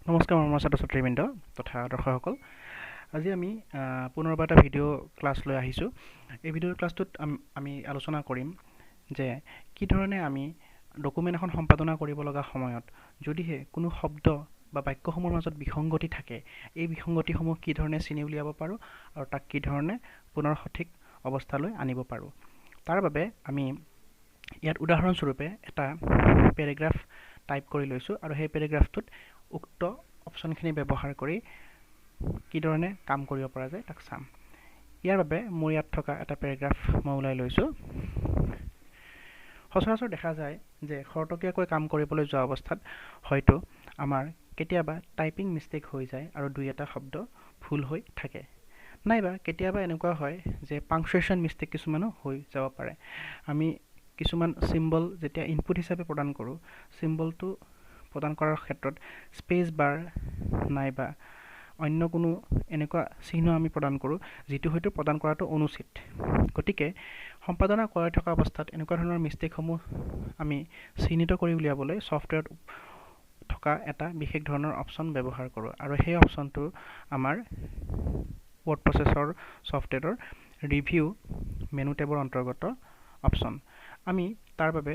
নমস্কাৰ মোৰ ছাত্ৰ ছাত্ৰীবৃন্দ তথা দৰ্শকসকল আজি আমি পুনৰবাৰ এটা ভিডিঅ' ক্লাছ লৈ আহিছোঁ। এই ভিডিঅ' ক্লাছটোত আমি আলোচনা কৰিম যে কি ধৰণে আমি ডকুমেণ্ট এখন সম্পাদনা কৰিব লগা সময়ত যদিহে কোনো শব্দ বা বাক্যসমূহৰ মাজত বিসংগতি থাকে, এই বিসংগতিসমূহ কি ধৰণে চিনি উলিয়াব পাৰোঁ আৰু তাক কি ধৰণে পুনৰ সঠিক অৱস্থালৈ আনিব পাৰোঁ। তাৰ বাবে আমি ইয়াত উদাহৰণস্বৰূপে এটা পেৰেগ্ৰাফ টাইপ কৰি লৈছোঁ আৰু সেই পেৰেগ্ৰাফটোত উক্ত অপশ্যনখিনি ব্যৱহাৰ কৰি কি ধৰণে কাম কৰিব পৰা যায় তাক চাম। ইয়াৰ বাবে মোৰ ইয়াত থকা এটা পেৰেগ্ৰাফ মই ওলাই লৈছোঁ। সচৰাচৰ দেখা যায় যে খৰতকীয়াকৈ কাম কৰিবলৈ যোৱা অৱস্থাত হয়তো আমাৰ কেতিয়াবা টাইপিং মিষ্টেক হৈ যায় আৰু দুই এটা শব্দ ভুল হৈ থাকে, নাইবা কেতিয়াবা এনেকুৱা হয় যে পাংচুৱেশ্যন মিষ্টেক কিছুমানো হৈ যাব পাৰে। আমি কিছুমান চিম্বল যেতিয়া ইনপুট হিচাপে প্ৰদান কৰোঁ, চিম্বলটো প্ৰদান কৰাৰ ক্ষেত্ৰত স্পেচ বাৰ নাইবা অন্য কোনো এনেকুৱা চিহ্ন আমি প্ৰদান কৰোঁ যিটো হয়তো প্ৰদান কৰাটো অনুচিত। গতিকে সম্পাদনা কৰি থকা অৱস্থাত এনেকুৱা ধৰণৰ মিষ্টেকসমূহ আমি চিহ্নিত কৰি উলিয়াবলৈ ছফ্টৱেৰত থকা এটা বিশেষ ধৰণৰ অপশ্যন ব্যৱহাৰ কৰোঁ আৰু সেই অপশ্যনটো আমাৰ ৱৰ্ড প্ৰচেছৰ ছফ্টৱেৰৰ ৰিভিউ মেনু টেবৰ অন্তৰ্গত অপশ্যন। আমি তাৰ বাবে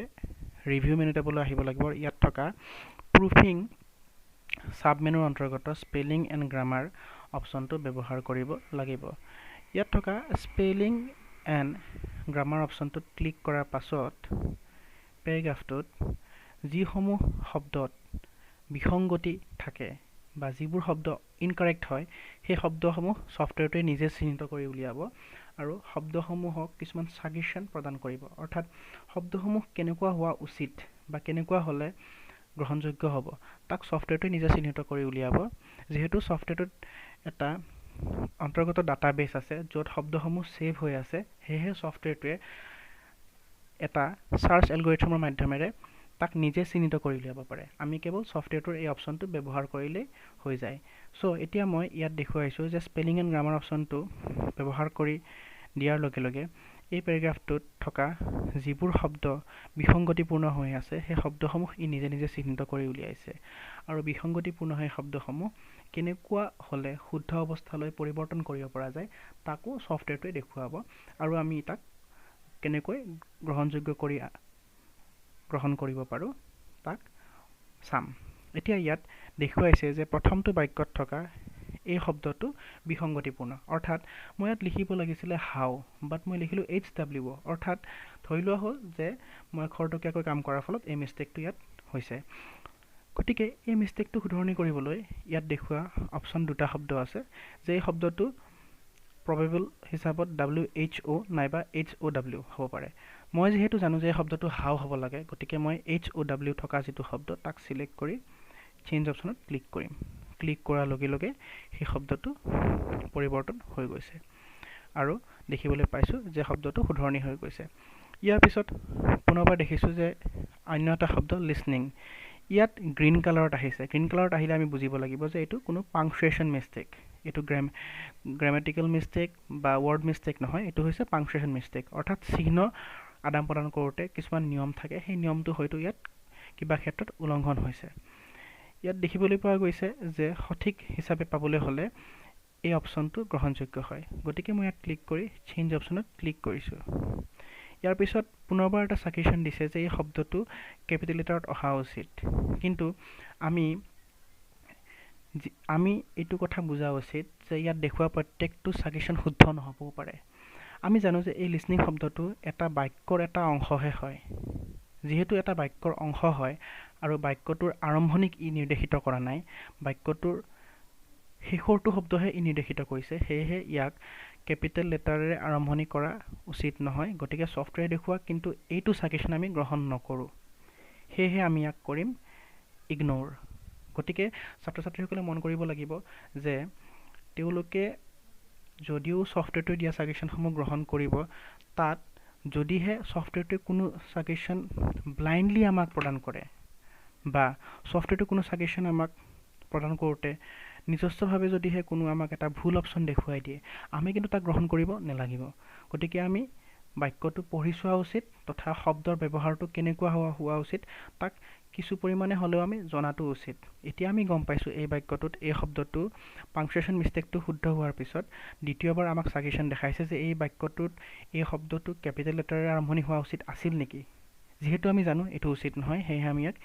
ৰিভিউ মেনু টেবলৈ আহিব লাগিব। ইয়াত থকা প্ৰুফিং সাব মেনুৰ অন্তৰ্গত স্পেলিং এণ্ড গ্ৰামাৰ অপশ্যনটো ব্যৱহাৰ কৰিব লাগিব। ইয়াত থকা স্পেলিং এণ্ড গ্ৰামাৰ অপশ্যনটোত ক্লিক কৰাৰ পাছত পেৰেগ্ৰাফটোত যিসমূহ শব্দত বিসংগতি থাকে বা যিবোৰ শব্দ ইনকাৰেক্ট হয়, সেই শব্দসমূহ ছফ্টৱেৰটোৱে নিজে চিহ্নিত কৰি উলিয়াব আৰু শব্দসমূহক কিছুমান ছাজেশ্যন প্ৰদান কৰিব। অৰ্থাৎ শব্দসমূহ কেনেকুৱা হোৱা উচিত বা কেনেকুৱা হ'লে গ্ৰহণযোগ্য হ'ব তাক ছফ্টৱেৰটোৱে নিজে চিহ্নিত কৰি উলিয়াব। যিহেতু ছফ্টৱেৰটোত এটা অন্তৰ্গত ডাটাবেছ আছে য'ত শব্দসমূহ ছেভ হৈ আছে, সেয়েহে ছফ্টৱেৰটোৱে এটা চাৰ্চ এলগৰিথমৰ মাধ্যমেৰে তাক নিজে চিহ্নিত কৰি উলিয়াব পাৰে। আমি কেৱল ছফ্টৱেৰটোৰ এই অপশ্যনটো ব্যৱহাৰ কৰিলেই হৈ যায়। এতিয়া মই ইয়াত দেখুৱাইছোঁ যে স্পেলিং এণ্ড গ্ৰামাৰ অপশ্যনটো ব্যৱহাৰ কৰি দিয়াৰ লগে লগে এই পেৰেগ্ৰাফটোত থকা যিবোৰ শব্দ বিসংগতিপূৰ্ণ হৈ আছে সেই শব্দসমূহ ই নিজে নিজে চিহ্নিত কৰি উলিয়াইছে আৰু বিসংগতিপূৰ্ণ সেই শব্দসমূহ কেনেকুৱা হ'লে শুদ্ধ অৱস্থালৈ পৰিৱৰ্তন কৰিব পৰা যায় তাকো ছফ্টৱেৰটোৱে দেখুৱাব আৰু আমি তাক কেনেকৈ গ্ৰহণযোগ্য কৰি গ্ৰহণ কৰিব পাৰোঁ তাক চাম। এতিয়া ইয়াত দেখুৱাইছে যে প্ৰথমটো বাক্যত থকা এই শব্দটো বিসংগতিপূৰ্ণ। অৰ্থাৎ মই ইয়াত লিখিব লাগিছিলে হাউ, বাট মই লিখিলোঁ HW। অৰ্থাৎ ধৰি লোৱা হ'ল যে মই খৰতকীয়াকৈ কাম কৰাৰ ফলত এই মিষ্টেকটো ইয়াত হৈছে। গতিকে এই মিষ্টেকটো শুধৰণি কৰিবলৈ ইয়াত দেখুওৱা অপশ্যন দুটা শব্দ আছে যে এই শব্দটো প্ৰবেবল হিচাপত WHO নাইবা HOW হ'ব পাৰে। মই যিহেতু জানো যে এই শব্দটো হাউ হ'ব লাগে, গতিকে মই HOW থকা যিটো শব্দ তাক চিলেক্ট কৰি চেঞ্জ অপশ্যনত ক্লিক কৰিম। ক্লিক কৰাৰ লগে লগে সেই শব্দটো পৰিৱৰ্তন হৈ গৈছে আৰু দেখিবলৈ পাইছোঁ যে শব্দটো শুধৰণি হৈ গৈছে। ইয়াৰ পিছত পুনৰবাৰ দেখিছোঁ যে অন্য এটা শব্দ লিছনিং ইয়াত গ্ৰীণ কালাৰত আহিছে। গ্ৰীণ কালাৰত আহিলে আমি বুজিব লাগিব যে এইটো কোনো পাংচুৱেশ্যন মিষ্টেক, এইটো গ্ৰামেটিকেল মিষ্টেক বা ৱৰ্ড মিষ্টেক নহয়, এইটো হৈছে পাংচুৱেশ্যন মিষ্টেক। অৰ্থাৎ চিহ্ন আদান প্ৰদান কৰোঁতে কিছুমান নিয়ম থাকে, সেই নিয়মটো হয়তো ইয়াত কিবা ক্ষেত্ৰত উলংঘন হৈছে। ইয়াত দেখিবলৈ পোৱা গৈছে যে সঠিক হিচাপে পাবলৈ হ'লে এই অপশ্যনটো গ্ৰহণযোগ্য হয়। গতিকে মই ইয়াত ক্লিক কৰি চেঞ্জ অপশ্যনত ক্লিক কৰিছোঁ। ইয়াৰ পিছত পুনৰবাৰ এটা ছাজেশ্যন দিছে যে এই শব্দটো কেপিটেল লেটাৰত অহা উচিত, কিন্তু আমি এইটো কথা বুজা উচিত যে ইয়াত দেখুওৱা প্ৰত্যেকটো ছাজেশ্যন শুদ্ধ নহ'বও পাৰে। আমি জানো যে এই লিছনিং শব্দটো এটা বাক্যৰ এটা অংশহে হয়। যিহেতু এটা বাক্যৰ অংশ হয় আৰু বাক্যটোৰ আৰম্ভণিক ই নিৰ্দেশিত কৰা নাই, বাক্যটোৰ শেষৰটো শব্দহে ই নিৰ্দেশিত কৰিছে, সেয়েহে ইয়াক কেপিটেল লেটাৰেৰে আৰম্ভণি কৰা উচিত নহয়। গতিকে ছফ্টৱেৰে দেখুওৱা কিন্তু এইটো ছাজেশ্যন আমি গ্ৰহণ নকৰোঁ, সেয়েহে আমি ইয়াক কৰিম ইগন'ৰ। গতিকে ছাত্ৰ ছাত্ৰীসকলে মন কৰিব লাগিব যে তেওঁলোকে যদিও ছফ্টৱেৰটোৱে দিয়া ছাজেশ্যনসমূহ গ্ৰহণ কৰিব, তাত যদিহে ছফ্টৱেৰটোৱে কোনো ছাজেশ্যন ব্লাইণ্ডলি আমাক প্ৰদান কৰে বা ছফ্টৱেৰটোৱে কোনো ছাজেশ্যন আমাক প্ৰদান কৰোঁতে নিজস্বভাৱে যদিহে কোনো আমাক এটা ভুল অপশ্যন দেখুৱাই দিয়ে, আমি কিন্তু তাক গ্ৰহণ কৰিব নালাগিব। গতিকে আমি বাক্যটো পঢ়ি চোৱা উচিত তথা শব্দৰ ব্যৱহাৰটো কেনেকুৱা হোৱা উচিত তাক কিছু পৰিমাণে হ'লেও আমি জনাটো উচিত। এতিয়া আমি গম পাইছোঁ এই বাক্যটোত এই শব্দটো পাংচুৱেশ্যন মিষ্টেকটো শুদ্ধ হোৱাৰ পিছত দ্বিতীয়বাৰ আমাক ছাজেশ্যন দেখাইছে যে এই বাক্যটোত এই শব্দটো কেপিটেল লেটাৰেৰে আৰম্ভণি হোৱা উচিত আছিল নেকি। যিহেতু আমি জানো এইটো উচিত নহয়, সেয়েহে আমি ইয়াক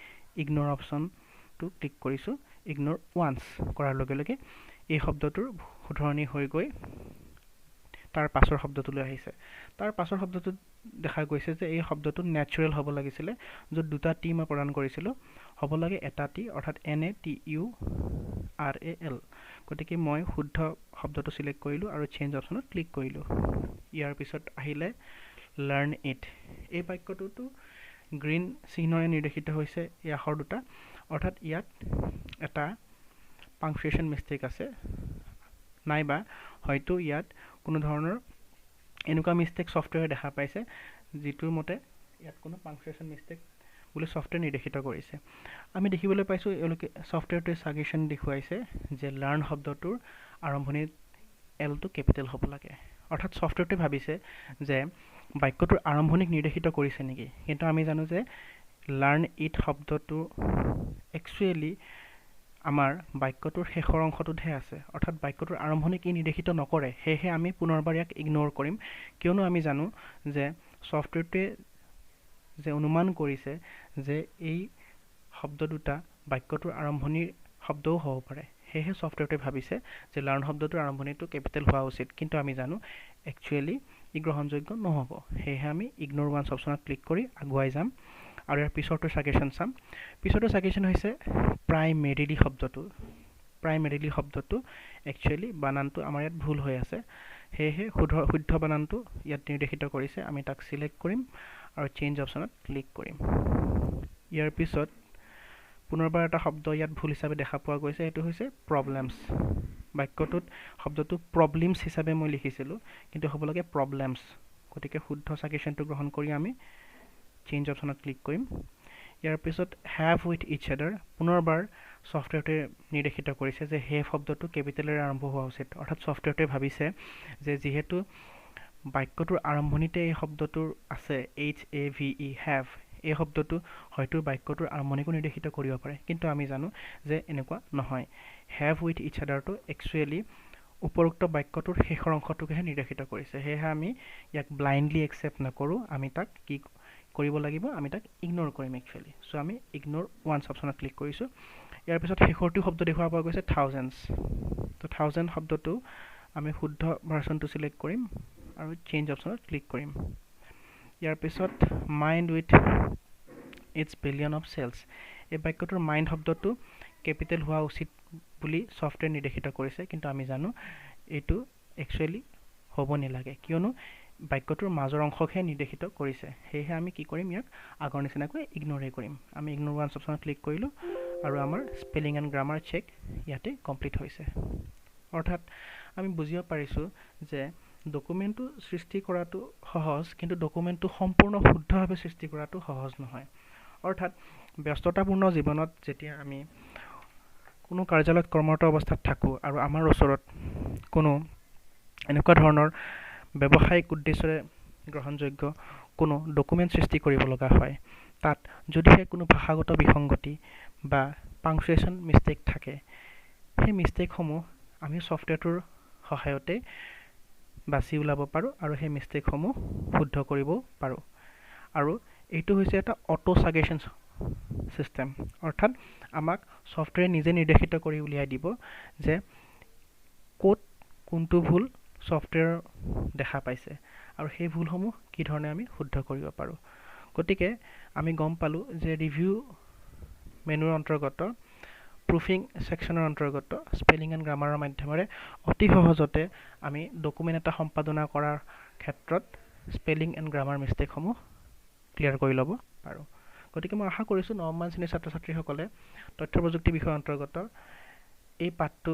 ইগন'ৰ অপশ্যনটো ক্লিক কৰিছোঁ। ইগন'ৰ ওৱান্স কৰাৰ লগে লগে এই শব্দটোৰ শুধৰণি হৈ গৈ তাৰ পাছৰ শব্দটোলৈ আহিছে। তাৰ পাছৰ শব্দটোত দেখা গৈছে যে এই শব্দটো নেচাৰেল হ'ব লাগিছিলে, য'ত দুটা টি মই প্ৰদান কৰিছিলোঁ, হ'ব লাগে এটা টি, অৰ্থাৎ NATURAL। গতিকে মই শুদ্ধ শব্দটো চিলেক্ট কৰিলোঁ আৰু চেঞ্জ অপশ্যনত ক্লিক কৰিলোঁ। ইয়াৰ পিছত আহিলে লাৰ্ণ ইট। এই বাক্যটোতো গ্ৰীণ চিহ্নৰে নিৰ্দেশিত হৈছে এই আখৰ দুটা, অৰ্থাৎ ইয়াত এটা পাংচুৱেশ্যন মিষ্টেক আছে, নাইবা হয়তো ইয়াত কোনো ধৰণৰ এনেকুৱা মিষ্টেক ছফ্টৱেৰে দেখা পাইছে যিটোৰ মতে ইয়াত কোনো পাংচুৱেশ্যন মিষ্টেক বুলি ছফ্টৱেৰ নিৰ্দেশিত কৰিছে। আমি দেখিবলৈ পাইছোঁ এওঁলোকে ছফ্টৱেৰটোৱে ছাজেশ্যন দেখুৱাইছে যে লাৰ্ণ শব্দটোৰ আৰম্ভণিত এলটো কেপিটেল হ'ব লাগে, অৰ্থাৎ ছফ্টৱেৰটোৱে ভাবিছে যে বাক্যটোৰ আৰম্ভণিক নিৰ্দেশিত কৰিছে নেকি। কিন্তু আমি জানো যে লাৰ্ণ ইট শব্দটো একচুৱেলি আমাৰ বাক্যটোৰ শেষৰ অংশটোতহে আছে, অৰ্থাৎ বাক্যটোৰ আৰম্ভণিক ই নিৰ্দেশিত নকৰে। সেয়েহে আমি পুনৰবাৰ ইয়াক ইগন'ৰ কৰিম, কিয়নো আমি জানো যে ছফ্টৱেৰটোৱে যে অনুমান কৰিছে যে এই শব্দ দুটা বাক্যটোৰ আৰম্ভণিৰ শব্দও হ'ব পাৰে। সেয়েহে ছফ্টৱেৰটোৱে ভাবিছে যে লাৰ্ণ শব্দটোৰ আৰম্ভণিটো কেপিটেল হোৱা উচিত, কিন্তু আমি জানো একচুৱেলি ই গ্ৰহণযোগ্য নহ'ব। সেয়েহে আমি ইগন'ৰ ওৱান্স অপশ্যনত ক্লিক কৰি আগুৱাই যাম আৰু ইয়াৰ পিছৰটো ছাজেশ্যন চাম। পিছৰটো ছাজেশ্যন হৈছে প্ৰাইমেৰিলি শব্দটো। প্ৰাইমেৰিলি শব্দটো একচুৱেলি বানানটো আমাৰ ইয়াত ভুল হৈ আছে, সেয়েহে শুদ্ধ বানানটো ইয়াত নিৰ্দেশিত কৰিছে। আমি তাক চিলেক্ট কৰিম আৰু চেঞ্জ অপশ্যনত ক্লিক কৰিম। ইয়াৰ পিছত পুনৰবাৰ এটা শব্দ ইয়াত ভুল হিচাপে দেখা পোৱা গৈছে, সেইটো হৈছে প্ৰব্লেমছ। বাক্যটোত শব্দটো প্ৰব্লেমছ হিচাপে মই লিখিছিলোঁ, কিন্তু হ'ব লাগে প্ৰব্লেমছ। গতিকে শুদ্ধ ছাজেশ্যনটো গ্ৰহণ কৰি আমি চেঞ্জ অপশ্যনত ক্লিক কৰিম। ইয়াৰ পিছত হেভ উইথ ইচ আদাৰ। পুনৰবাৰ ছফ্টৱেৰটোৱে নিৰ্দেশিত কৰিছে যে হেভ শব্দটো কেপিটেলেৰে আৰম্ভ হোৱা উচিত, অৰ্থাৎ ছফ্টৱেৰটোৱে ভাবিছে যে যিহেতু বাক্যটোৰ আৰম্ভণিতে এই শব্দটোৰ আছে HAVE, হেভ, এই শব্দটো হয়তো বাক্যটোৰ আৰম্ভণিকো নিৰ্দেশিত কৰিব পাৰে, কিন্তু আমি জানো যে এনেকুৱা নহয়। হেভ উইথ ইচ আদাৰটো একচুৱেলি উপৰোক্ত বাক্যটোৰ শেষৰ অংশটোকহে নিৰ্দেশিত কৰিছে। সেয়েহে আমি ইয়াক ব্লাইণ্ডলি একচেপ্ট নকৰোঁ, আমি তাক কি কৰিব লাগিব, আমি তাক ইগন'ৰ কৰিম একচুৱেলি। চ' আমি ইগন'ৰ ওৱান্স অপশ্যনত ক্লিক কৰিছোঁ। ইয়াৰ পিছত শেষৰটো শব্দ দেখুওৱা পোৱা গৈছে থাউজেণ্ডছ। ত' থাউজেণ্ড শব্দটো আমি শুদ্ধ ভাৰ্চনটো চিলেক্ট কৰিম আৰু চেঞ্জ অপশ্যনত ক্লিক কৰিম। ইয়াৰ পিছত mind with its billion of cells. এই বাক্যটোৰ মাইণ্ড শব্দটো কেপিটেল হোৱা উচিত বুলি ছফ্টৱেৰ নিৰ্দেশিত কৰিছে, কিন্তু আমি জানো এইটো একচুৱেলি হ'ব নালাগে, কিয়নো বাক্যটোৰ মাজৰ অংশকহে নিৰ্দেশিত কৰিছে। সেয়েহে আমি কি কৰিম, ইয়াক আগৰ নিচিনাকৈ ইগন'ৰে কৰিম। আমি ইগন'ৰ ওৱান্স অপশ্যনত ক্লিক কৰিলোঁ আৰু আমাৰ স্পেলিং এণ্ড গ্ৰামাৰ চেক ইয়াতে কমপ্লিট হৈছে। অৰ্থাৎ আমি বুজিব পাৰিছোঁ যে ডকুমেণ্টটো সৃষ্টি কৰাটো সহজ, কিন্তু ডকুমেণ্টটো সম্পূৰ্ণ শুদ্ধভাৱে সৃষ্টি কৰাটো সহজ নহয়। অৰ্থাৎ ব্যস্ততাপূৰ্ণ জীৱনত যেতিয়া আমি কোনো কাৰ্যালয়ত কৰ্মৰত অৱস্থাত থাকোঁ আৰু আমাৰ ওচৰত কোনো এনেকুৱা ধৰণৰ ব্যৱসায়িক উদ্দেশ্যৰে গ্ৰহণযোগ্য কোনো ডকুমেণ্ট সৃষ্টি কৰিব লগা হয়, তাত যদিহে কোনো ভাষাগত বিসংগতি বা পাংচুৱেশ্যন মিষ্টেক থাকে, সেই মিষ্টেকসমূহ আমি ছফ্টৱেৰটোৰ সহায়তে বাছি ওলাব পাৰোঁ আৰু সেই মিষ্টেকসমূহ শুদ্ধ কৰিবও পাৰোঁ। আৰু এইটো হৈছে এটা অটো ছাজেশ্যন ছিষ্টেম, অৰ্থাৎ আমাক ছফ্টৱেৰে নিজে নিৰ্দেশিত কৰি উলিয়াই দিব যে ক'ত কোনটো ভুল ছফ্টৱেৰৰ দেখা পাইছে আৰু সেই ভুলসমূহ কি ধৰণে আমি শুদ্ধ কৰিব পাৰোঁ। গতিকে আমি গম পালোঁ যে ৰিভিউ মেনুৰ অন্তৰ্গত প্ৰুফিং ছেকশ্যনৰ অন্তৰ্গত স্পেলিং এণ্ড গ্ৰামাৰৰ মাধ্যমেৰে অতি সহজতে আমি ডকুমেণ্ট এটা সম্পাদনা কৰাৰ ক্ষেত্ৰত স্পেলিং এণ্ড গ্ৰামাৰ মিষ্টেকসমূহ ক্লিয়াৰ কৰি ল'ব পাৰোঁ। গতিকে মই আশা কৰিছোঁ নৱমমান শ্ৰেণীৰ ছাত্ৰ ছাত্ৰীসকলে তথ্য প্ৰযুক্তি বিষয়ৰ অন্তৰ্গত এই পাঠটো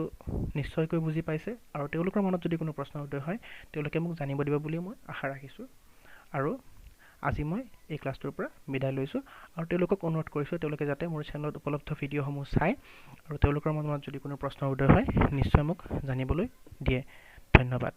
নিশ্চয়কৈ বুজি পাইছে, আৰু তেওঁলোকৰ মনত যদি কোনো প্ৰশ্ন উদয় হয় তেওঁলোকে মোক জানিব দিব বুলিও মই আশা ৰাখিছোঁ। আৰু আজি মই এই ক্লাছটোৰ পৰা বিদায় লৈছোঁ, আৰু তেওঁলোকক অনুৰোধ কৰিছোঁ তেওঁলোকে যাতে মোৰ চেনেলত উপলব্ধ ভিডিঅ'সমূহ চায় আৰু তেওঁলোকৰ মনত যদি কোনো প্ৰশ্ন উদয় হয় নিশ্চয় মোক জানিবলৈ দিয়ে। ধন্যবাদ।